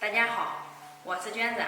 大家好，我是娟子。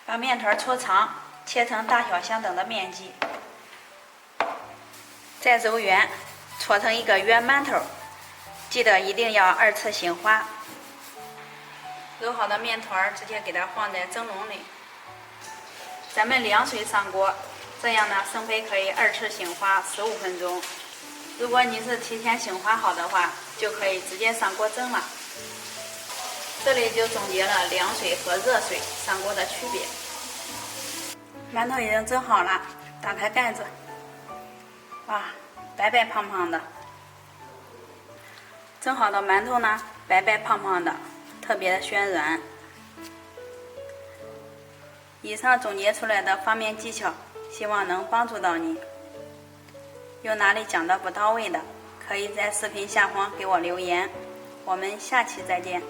把面团搓长，切成大小相等的面剂，再揉圆，搓成一个圆馒头。记得一定要2次醒花。揉好的面团直接给它放在蒸笼里，咱们凉水上锅，这样呢生胚可以2次醒花15分钟。如果你是提前醒花好的话，就可以直接上锅蒸了。这里就总结了凉水和热水上锅的区别。馒头已经蒸好了，打开盖子，哇，白白胖胖的。蒸好的馒头呢，白白胖胖的，特别的暄软。以上总结出来的方面技巧，希望能帮助到你。有哪里讲的不到位的，可以在视频下方给我留言。我们下期再见。